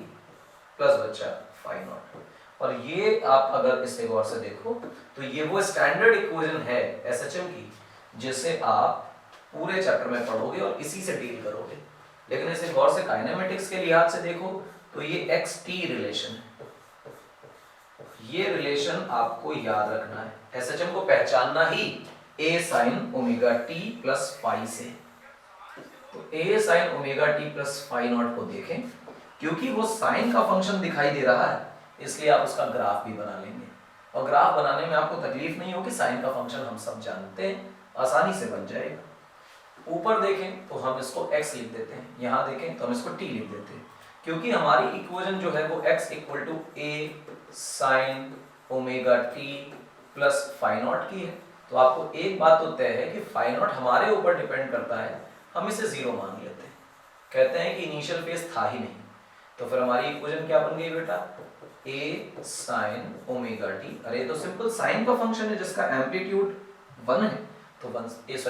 plus बच्चा फाई नॉट। और ये आप अगर इसे गौर से देखो तो ये वो स्टैंडर्ड इक्वेशन है एसएचएम की जिसे आप पूरे चैप्टर में पढ़ोगे और इसी से डील करोगे। लेकिन इसे गौर से काइनेमेटिक्स के लिहाज से देखो तो ये एक्स टी रिलेशन है। ये रिलेशन आपको याद रखना है, एसएचएम को पहचानना ही a sine omega t plus phi से। तो a sine omega t plus phi naught को देखें, क्योंकि वो साइन का फंक्शन दिखाई दे रहा है इसलिए आप उसका ग्राफ भी बना लेंगे। और ग्राफ बनाने में आपको तकलीफ नहीं होगी, साइन का फंक्शन हम सब जानते हैं, आसानी से बन जाएगा। ऊपर देखें तो हम इसको x लिख देते हैं, यहाँ देखें तो हम इसको t लिख देते हैं, क्योंकि हमारी इक्वेशन जो है वो x equal to a sine omega t plus phi naught की है। तो आपको एक बात तो तय है कि फाई नॉट हमारे ऊपर डिपेंड करता है, हम इसे जीरो मान लेते हैं, कहते हैं कि इनिशियल फेज था ही नहीं। तो फिर हमारी इक्वेशन क्या बन गई बेटा, ए साइन ओमेगा टी। अरे तो सिंपल साइन का फंक्शन है जिसका एम्पलीट्यूड 1 है, तो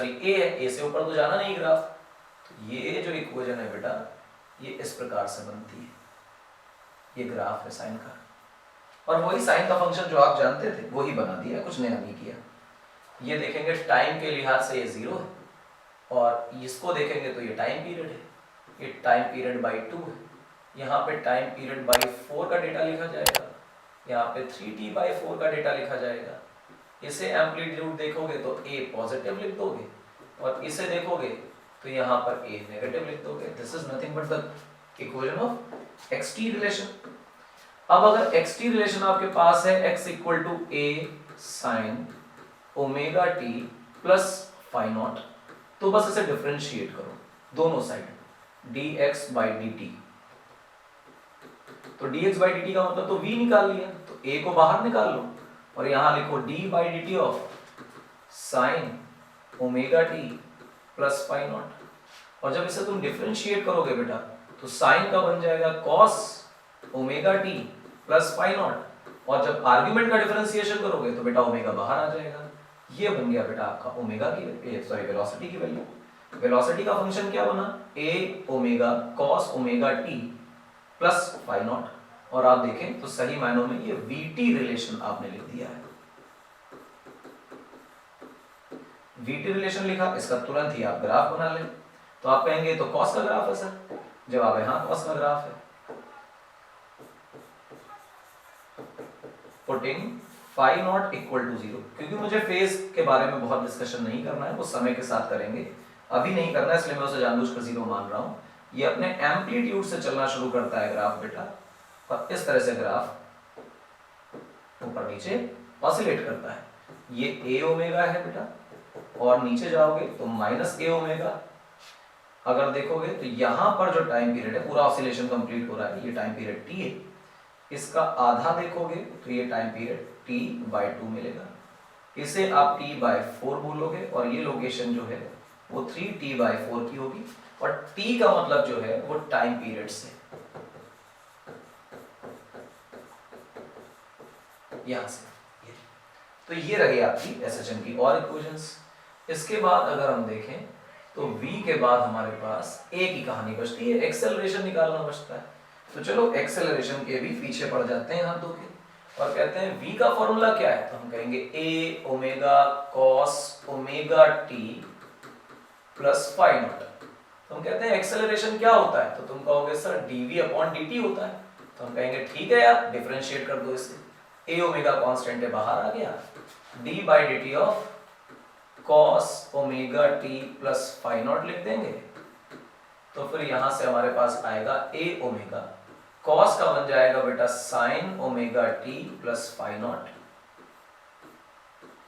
ए है, ए से ऊपर तो जाना नहीं ग्राफ। तो ये जो इक्वेशन है बेटा ये इस प्रकार से बनती है, ये ग्राफ है साइन का, और वही साइन का फंक्शन जो आप जानते थे वही बना दिया, कुछ नया नहीं किया। ये देखेंगे टाइम के लिहाज से ये 0 है, और इसको देखेंगे तो ये टाइम पीरियड है, ये टाइम पीरियड बाई 2 है, यहाँ पे टाइम पीरियड बाई 4 का डेटा लिखा जाएगा, यहाँ पे 3t बाई 4 का डेटा लिखा जाएगा। इसे एम्पलीट्यूड देखोगे तो a पॉजिटिव लिख दोगे, और इसे देखोगे तो यहाँ पर a नेगेटिव लिख दोगे। This is nothing but the equation of xt relation. अब अगर xt रिलेशन आपके पास है x equal to a sine omega t plus phi naught, तो बस इसे डिफरेंशिएट करो दोनों साइड, dx बाई dt। तो dx बाई dt का मतलब तो v निकाल लिया, तो a को बाहर निकाल लो और यहां लिखो d by dt of sine omega t plus phi naught. और जब इसे तुम डिफरेंशिएट करोगे बेटा तो साइन का बन जाएगा cos omega t plus phi naught, और जब आर्गुमेंट का डिफरेंशिएशन करोगे तो बेटा ओमेगा बाहर आ जाएगा। ये बन गया बेटा आपका ओमेगा की वेलोसिटी की वैल्यू। वेलोसिटी का फंक्शन क्या बना, a omega cos omega t plus phi naught, और आप देखें तो सही मायनों में ये vt रिलेशन आपने लिख दिया है। vt रिलेशन लिखा, इसका तुरंत ही आप ग्राफ बना लें। तो आप कहेंगे तो cos का ग्राफ है सर, जवाब है हाँ cos का ग्राफ है। Putting phi naught equal to 0, क्योंकि मुझे फेज के बारे में बहुत डिस्कशन नहीं करना है, वो समय के साथ करेंगे, अभी नहीं करना है, इसलिए मैं उसे जानबूझकर 0 मान रहा हूं। ये अपने एम्पलीट्यूड से चलना शुरू करता है ग्राफ बेटा, और इस तरह से ग्राफ ऊपर नीचे ऑसिलेट करता है। ये a ओमेगा है बेटा, और नीचे जाओगे तो माइनस a ओमेगा। अगर देखोगे तो यहां पर जो टाइम पीरियड है, पूरा ऑसिलेशन कंप्लीट हो रहा है, ये टाइम पीरियड t है, इसका आधा देखोगे तो ये टाइम पीरियड t बाई 2 मिलेगा। इसे आप t बाई 4 बोलोगे, और ये लोकेशन जो है वो 3t बाई 4 की होगी, और t का मतलब जो है वो टाइम पीरियड से यहां से ये। तो ये रही आपकी SHM की और इक्वेशंस। इसके बाद अगर हम देखें तो v के बाद हमारे पास a की कहानी बचती है, एक्सेलरेशन निकालना बचता है। तो चलो एक्सेलरेशन के भी पीछे पड़ जाते हैं हाथों के, और कहते हैं v का फॉर्मूला क्या है, तो हम कहेंगे a omega cos omega t plus phi naught. तो हम कहते हैं एक्सेलरेशन क्या होता है, तो तुम कहोगे सर dv अपॉन dt होता है। तो हम कहेंगे ठीक है यार, डिफरेंशिएट कर दो इसे, a ओमेगा कांस्टेंट है बाहर आ गया, d by dt of cos omega t plus phi naught लिख देंगे। तो फिर यहां से हमारे पास आएगा a ओमेगा, cos का बन जाएगा बेटा sine omega t plus phi naught.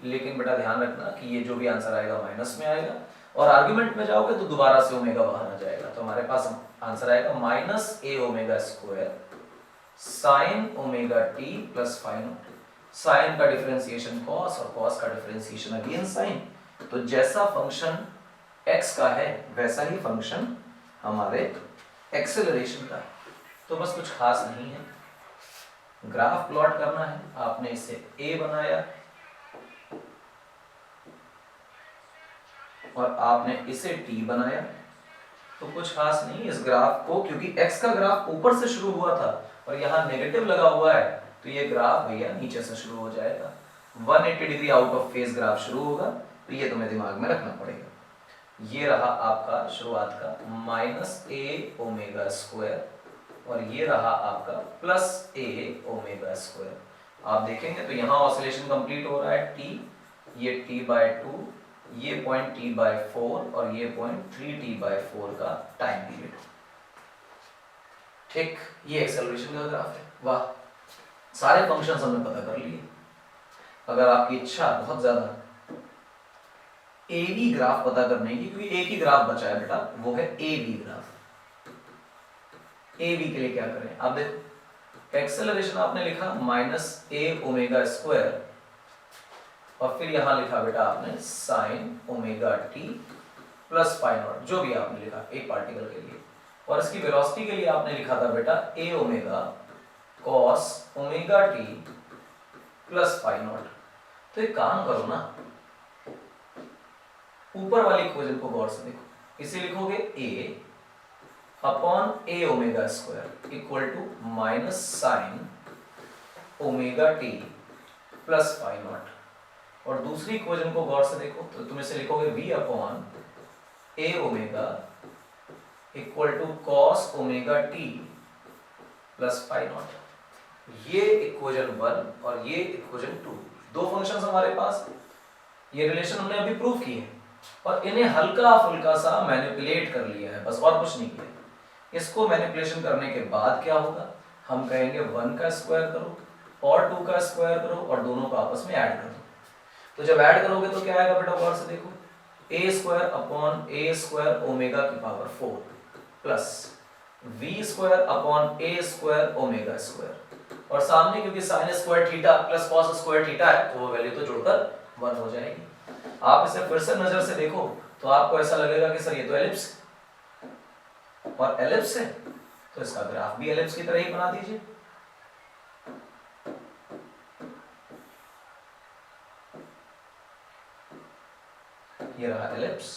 लेकिन बेटा ध्यान रखना कि ये जो भी आंसर आएगा माइनस में आएगा, और आर्गुमेंट में जाओगे तो दोबारा से ओमेगा बाहर आ जाएगा। तो हमारे पास आंसर आएगा minus a omega square sine omega t plus phi naught. Sine का डिफरेंशिएशन cos, और cos का डिफरेंशिएशन अगेन साइन। तो जैसा फंक्शन x का है वैसा ही फंक्शन हमारे एक्सेलरेशन का है। तो बस कुछ खास नहीं है, ग्राफ प्लॉट करना है, आपने इसे a बनाया और आपने इसे t बनाया, तो कुछ खास नहीं इस ग्राफ को, क्योंकि x का ग्राफ ऊपर से शुरू हुआ था और यहाँ नेगेटिव लगा हुआ है, तो ये ग्राफ भैया नीचे से शुरू हो जाएगा, 180 degree out of phase graph शुरू होगा। तो ये तुम्हें दिमाग में रखना पड़ेगा। ये रहा आपका शुरुआत का माइनस a ओमेगा स्क्वायर, और ये रहा आपका प्लस a ओमेगा स्क्वायर। आप देखेंगे तो यहाँ ऑसिलेशन कंप्लीट हो रहा है t, ये t बाय 2, ये पॉइंट t बाय 4, और ये पॉइंट 3t बाय 4 का टाइम पीरियड। ठीक, ये एक्सेलरेशन का ग्राफ है। वाह, सारे फंक्शंस हमने पता कर लिए। अगर आपकी इच्छा बहुत ज्यादा AV ग्राफ पता करने की, क्योंकि एक ही ग्राफ बचा है बेटा, वो है AV ग्राफ। AV के लिए क्या करें, आप देखो एक्सेलरेशन आपने लिखा माइनस a ओमेगा स्क्वायर, और फिर यहां लिखा बेटा आपने sine omega t plus phi naught, जो भी आपने लिखा एक पार्टिकल के लिए, और इसकी वेलोसिटी के लिए आपने लिखा था बेटा a omega cos omega t plus phi naught. तो एक काम करो ना, ऊपर वाली इक्वेशन को गौर से देखो, इसे लिखोगे a upon a omega square equal to minus sine omega t plus phi naught. और दूसरी इक्वेशन को गौर से देखो तो तुम इसे लिखोगे v upon a omega equal to cos omega t plus phi naught. ये इक्वेशन 1 और ये इक्वेशन 2, दो फंक्शंस हमारे पास, ये रिलेशन हमने अभी प्रूव किए हैं और इन्हें हल्का फुल्का सा मैनिपुलेट कर लिया है, बस और कुछ नहीं किया। इसको मैनिपुलेशन करने के बाद क्या होगा, हम कहेंगे 1 का स्क्वायर करो और 2 का स्क्वायर करो और दोनों को आपस में ऐड कर दो। तो जब ऐड करोगे तो क्या आएगा बेटा, गौर से देखो, a square upon a square omega की power 4 plus v square upon a square omega square, और सामने क्योंकि sine square theta plus cos square theta है तो वो वैल्यू तो जुड़कर 1 हो जाएगी। आप इसे फिर से नजर से देखो तो आपको ऐसा लगेगा कि सर ये तो एलिप्स, और एलिप्स है तो इसका ग्राफ भी एलिप्स की तरह ही बना दीजिए। ये रहा एलिप्स,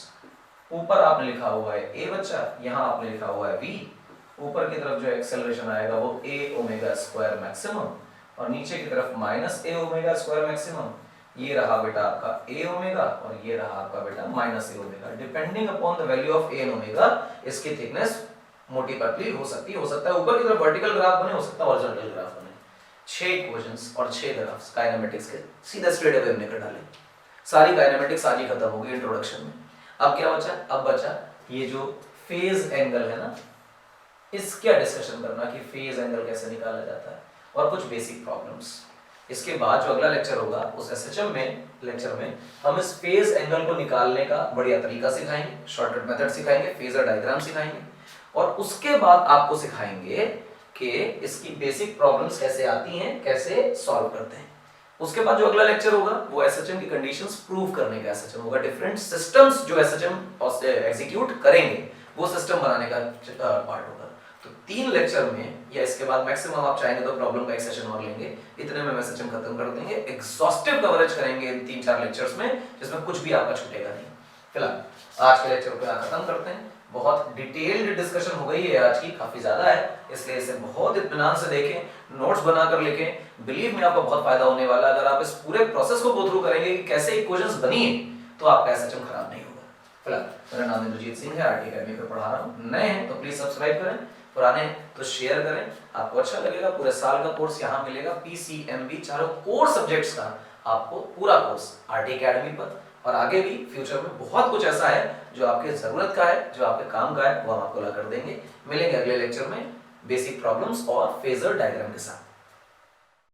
ऊपर आपने लिखा हुआ है a बच्चा, यहां आपने लिखा हुआ है v, ऊपर की तरफ जो एक्सेलरेशन आएगा वो a ओमेगा स्क्वायर मैक्सिमम और नीचे की तरफ minus a omega square maximum. ये रहा बेटा आपका a ओमेगा और ये रहा आपका बेटा minus a omega. Depending upon the value of a and omega इसकी थिकनेस मोटी पतली हो सकती है, ऊपर की तरफ वर्टिकल ग्राफ बने, हो सकता है हॉरिजॉन्टल ग्राफ बने। 6 इक्वेशंस और 6 ग्राफ्स काइनेमेटिक्स के सीधा स्ट्रेट अवे हमने कर डाले। सारी काइनेमेटिक्स आज ही खत्म हो गई इंट्रोडक्शन में। अब क्या बचा, अब बचा ये जो फेज एंगल है ना, इसका डिस्कशन करना कि फेज एंगल कैसे निकाला जाता है और कुछ बेसिक प्रॉब्लम्स। इसके बाद जो अगला लेक्चर होगा उस एसएचएम में लेक्चर में हम इस फेज एंगल को निकालने का बढ़िया तरीका सिखाएंगे, शॉर्टकट मेथड सिखाएंगे, फेजर डायग्राम सिखाएंगे और उसके बाद आपको सिखाएंगे कि इसकी बेसिक प्रॉब्लम्स कैसे आती हैं, कैसे सॉल्व करते हैं। उसके बाद जो अगला लेक्चर होगा वो एसएचएम की कंडीशंस प्रूव करने का एसएचएम होगा। डिफरेंट सिस्टम्स जो एसएचएम एग्जीक्यूट करेंगे वो सिस्टम बनाने का पार्ट होगा। तो 3 लेक्चर में या इसके बाद मैक्सिमम आप चाहेंगे तो प्रॉब्लम का एक सेशन और लेंगे, इतने में एसएचएम खत्म कर देंगे। एग्जॉस्टिव कवरेज करेंगे इन 3-4 लेक्चर्स में, जिसमें कुछ भी आपका छूटेगा नहीं। फिलहाल आज के लेक्चर को यहाँ खत्म करते हैं। बहुत डिटेल्ड डिस्कशन हो गई है आज की, काफी ज्यादा है, इसलिए इसे बहुत इत्मीनान से देखें, नोट्स बनाकर लिखें। बिलीव में आपको बहुत फायदा होने वाला है। अगर आप इस पूरे प्रोसेस को गो थ्रू करेंगे कि कैसे इक्वेशंस बनी है तो आपका एसएचएम खराब नहीं होगा। फिलहाल मेरा नाम इंद्रजीत सिंह है, आरटी अकेडमी पे पढ़ा रहा हूँ। नए हैं तो प्लीज सब्सक्राइब करें, पुराने तो शेयर करें, आपको अच्छा लगेगा। पूरे साल का कोर्स यहाँ मिलेगा, पीसीएमबी चारों कोर सब्जेक्ट्स का आपको पूरा कोर्स आरटी अकेडमी पर। और आगे भी फ्यूचर में बहुत कुछ ऐसा है जो आपके जरूरत का है, जो आपके काम का है, वो हम आपको ला कर देंगे। मिलेंगे अगले लेक्चर में बेसिक प्रॉब्लम्स और फेजर डायग्राम के साथ।